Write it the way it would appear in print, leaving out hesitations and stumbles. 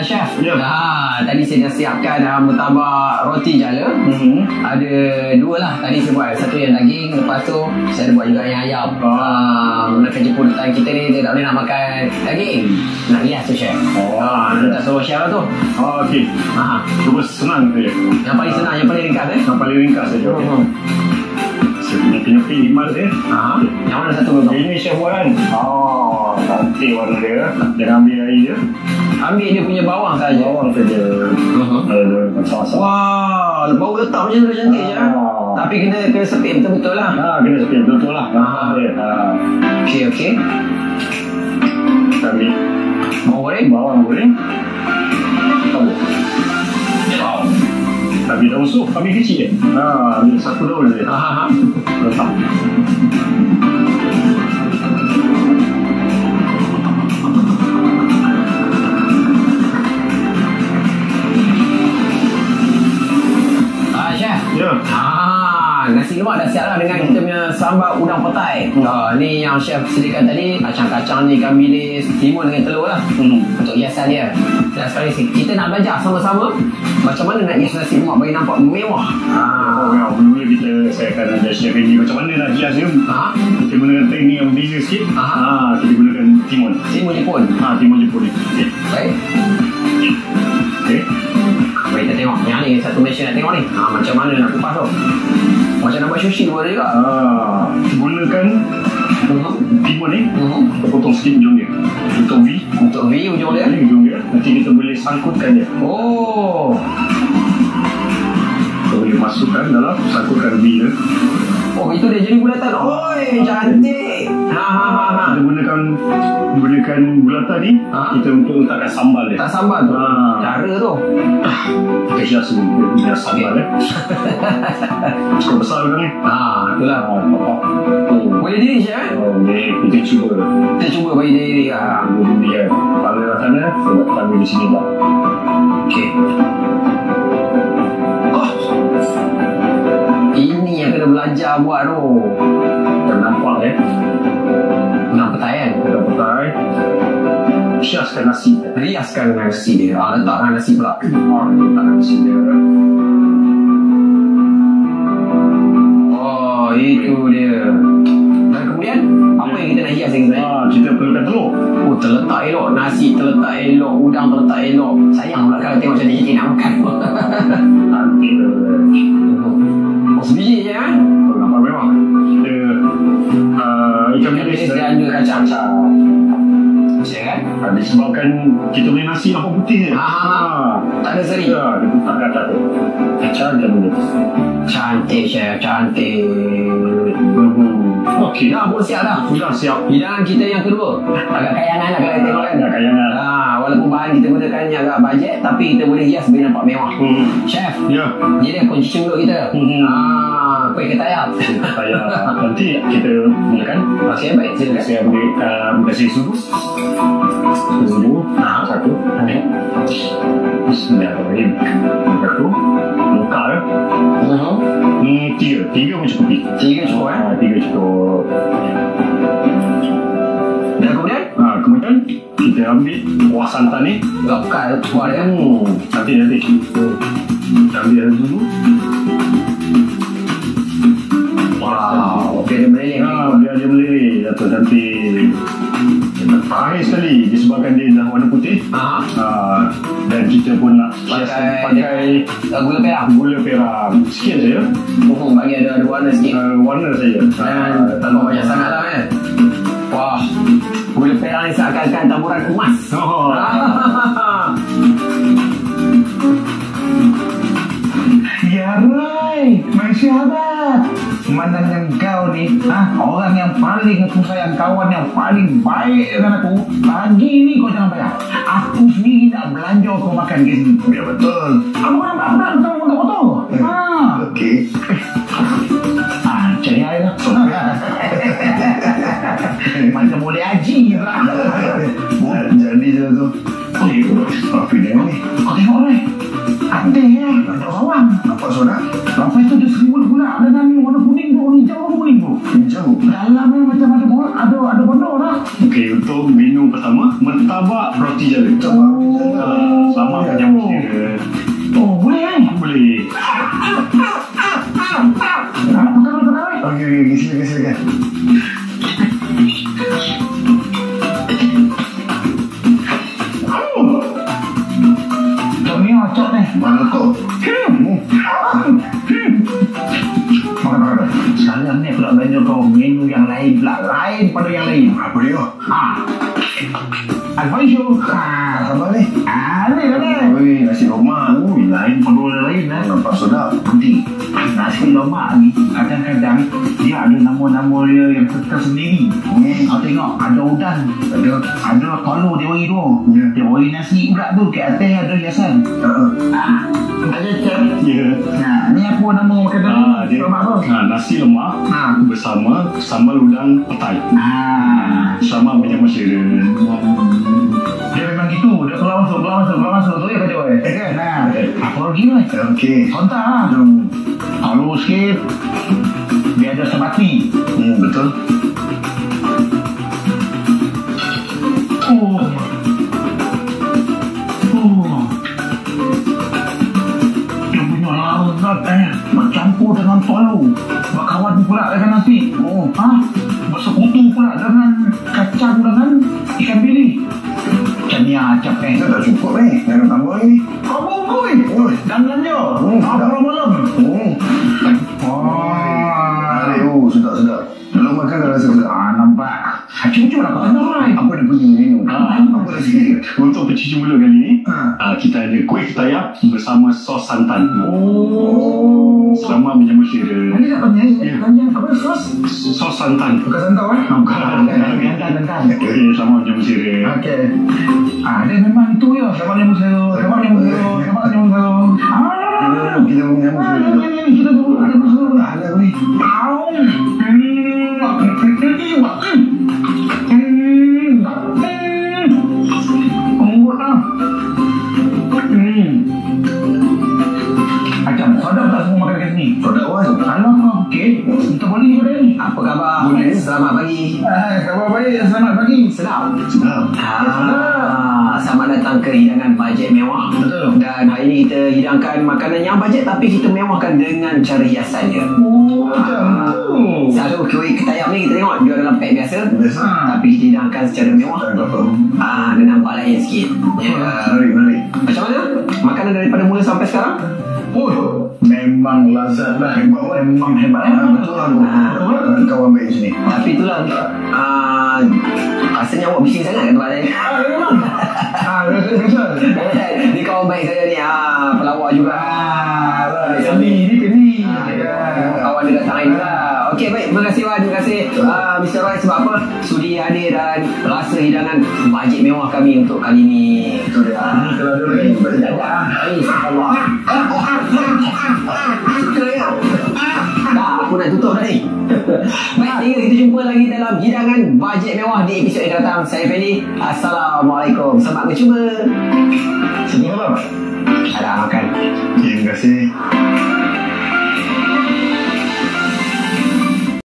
Chef. Ya. Tadi saya dah siapkan murtabak roti jala. Ada dua lah tadi saya buat. Satu yang daging, lepas tu saya ada buat juga yang ayam. Kerja Jepunitan kita ni dia tak boleh nak makan daging, nak hias tu Chef. Kita suruh Chef lah tu. Okey. Cuba senang saja. Yang paling senang, yang paling ringkas Yang paling ringkas saja. Saya punya penyepi himat dia. Yang mana satu tu? Ini Chef buat kan. Cantik warna dia. Jangan ambil air dia. Ambil dia punya bawang saja. Bawang saja. Masak-masak. Wah, bau letak macam tu cantik je. Tapi kena sepit betul-betul lah. Kena sepit betul-betul lah. Okey. Kita ambil bawang goreng. Tahu. Wow. Ambil daun sup, ambil kecil je. Ambil satu daun je. Letak. Chef. Ya. Nasi lemak dah siap lah dengan kita punya sambal udang petai. Ni yang Chef sediakan tadi. Kacang-kacang ni, ikan bilis, timun dengan telur lah. Untuk hiasan dia. Dan sekali kita nak belajar sama-sama macam mana nak hias nasi lemak bagi nampak mewah. Mula-mula saya akan ajar Chef ini macam mana nak hias dia. Kita gunakan teknik yang beza sikit. Kita gunakan timun. Timun Jepun. Timun Jepun ni. Baik. Baik, kita tengok. Yang ni satu Malaysia nak tengok ni. Macam mana nak kupas tu. Macam nak buat sushi boleh juga. Gunakan timun ni. Kita potong sikit ujung dia. Untuk V. Untuk V ujung dia. Ujung dia. Nanti kita boleh sangkutkan dia. Kita boleh masukkan dalam sangkutkan V dia. Itu dia jadi bulatan. Cantik. Kita gunakan bulatan ni kita untuk letakkan sambal dia. Tak sambal tu. Cara tu. Kita hias sambal cukup besar kan ni. Itulah. Boleh diri Chef? Boleh. Kita cuba. Kita cuba bagi diri. Dia kepala dah sana, kita kepala di sini lah. Okey. Ini yang kena belajar buat tu. Dan nampak Udang petai kan? Udang petai. Hiaskan nasi. Riaskan nasi dia. Letakkan nasi pula. Letakkan nasi dia. Itu dia. Dan kemudian apa yang kita nak hias lagi sebenarnya? Kita perlukan telur. Terletak elok. Nasi terletak elok. Udang terletak elok. Sayang pula kalau tengok macam ni kita nak makan. Nanti sebiji je kan? Nampak memang. Ikan bilis dan ada kacang. Macam kan? Disebabkan kita boleh nasi apa putih je. Tak ada seri. Dia letak kat atas tu. Kacang je benda. Cantik Chef, cantik. Okey. Dah pun siap dah. Sudah siap. Hidangan kita yang kedua. Agak kayangan lah kalau tengok kan. Agak kayangan. Walaupun bahan kita gunakan yang agak bajet, tapi kita boleh hias biar nampak mewah. Chef. Ya. Ni dia kunci cenduk kita. Kuih ketayap. Nanti kita mulakan. Okey, baik. Silakan. Saya ambil kasih sudu. Satu. Bismillahirrahmanirrahim. Satu. Buka ya. Tiga mencukupi. Tiga cukup Tiga cukup. Dan kemudian kita ambil kuah santan ni. Lokal kuah dia. Nanti. Kita ambil dulu. Wow. Biar dia meleleh. Biar dia meleleh. Atau nanti terakhir sekali disebabkan dia dah warna putih. Dan kita pun nak pakai gula perak. Gula perak sikit saja. Bagi ada warna sikit. Warna saja. Dan tak banyak sangat lah kan. Wah, gula perak ni seakan-akan taburan emas. Ya Rai, masyarakat. Memandang kau ni, orang yang paling aku sayang, kawan yang paling baik dengan aku. Pagi ni kau jangan bayar. Aku sendiri nak belanja kau makan ke sini. Ya betul. Aku nak foto. Okey. Cari air lah. Macam boleh haji lah. Jadi je tu. Apa dia ni? Kau tengok Rai. Ada ya, ada bawang. Nampak soda? Lepas tu ada selimut pula dengan ni warna kuning tu, hijau apa kuning tu? Hijau. Dalamnya macam ada bondor lah. Okey, untuk menu pertama, murtabak roti jala. show. Sama ni. Ni kan. Oi, nasi lemak. Ui, lain pada lain lah. Nampak sedap. Nanti nasi lemak ni kadang-kadang dia ada nama-nama dia yang tersendiri. Kau tengok ada udang, ada telur dia bagi tu. Dia bagi nasi pula tu kat atas ada hiasan. Ada cem. Ya. Nah, ni apa nama makanan Dia lemak apa? nasi lemak bersama sambal udang petai. Sama minyak Mesir. Dia memang gitu. Dia keluar masuk tu dia kata kan. Nah, apa lagi ni? Okey. Kontak lah. Halus sikit. Biar ada sebati. Betul. Dia punya lalat bercampur dengan telur. Berkawan pula dengan nasi. Bersekutu pula dengan kacang dengan ikan bili. Macam ni acap Itu tak cukup ni. Nak tambah lagi. Kamu koi. Dan belanja. Malam-malam. Sedap. Kalau makan dah rasa sedap. Nampak. Cuba lah kau tengok. Apa dia punya menu? Apa dia sikit? Untuk pencuci mulut kali ni, kita ada kuih ketayap bersama sos santan. Sama minyak Mesir. Ini tak panjang. Apa sos? Sos santan. Bukan santau Bukan. Dantan. Okey, sama minyak Mesir. Okey. Dia memang itu ya. Sama yang muselo. Kita punya menu. Kita tu ada muselo. Ada ni. Macam sedap tak semua makan kat sini? Sedap kan? Kalau kau okey, kita boleh juga ni. Apa khabar? Boleh. Selamat pagi. Khabar baik, selamat pagi. Sedap. Sedap. Selamat datang ke hidangan bajet mewah. Betul. Dan hari ini kita hidangkan makanan yang bajet tapi kita mewahkan dengan cara hiasannya. Macam tu. Selalu kuih ketayap ni kita tengok dia dalam pack biasa. Biasa. Tapi kita hidangkan secara mewah. Dia nampak lain sikit. Menarik. Macam mana? Makanan daripada mula sampai sekarang? Memang lazat lah. Memang hebat. Betul lah. Kawan baik sini. Tapi itulah rasanya awak bising sangat kat tempat lain. Memang. Biasa. Dia kawan baik saya ni. Pelawak juga. Ini. Kawan dia datang hari ni lah. Okey, baik. Terima kasih Wan. Terima kasih Mr. Roy sebab apa? Sudi hadir dan rasa hidangan bajet mewah kami untuk kali ni. Itu dia. Kalau ada lagi. Allah. Suka ya? Dah, aku nak tutup dah ni. Baik, hingga kita jumpa lagi dalam hidangan bajet mewah di episod yang datang. Saya Fendi. Assalamualaikum. Selamat berjumpa. Selamat malam. Ada makan. Terima kasih.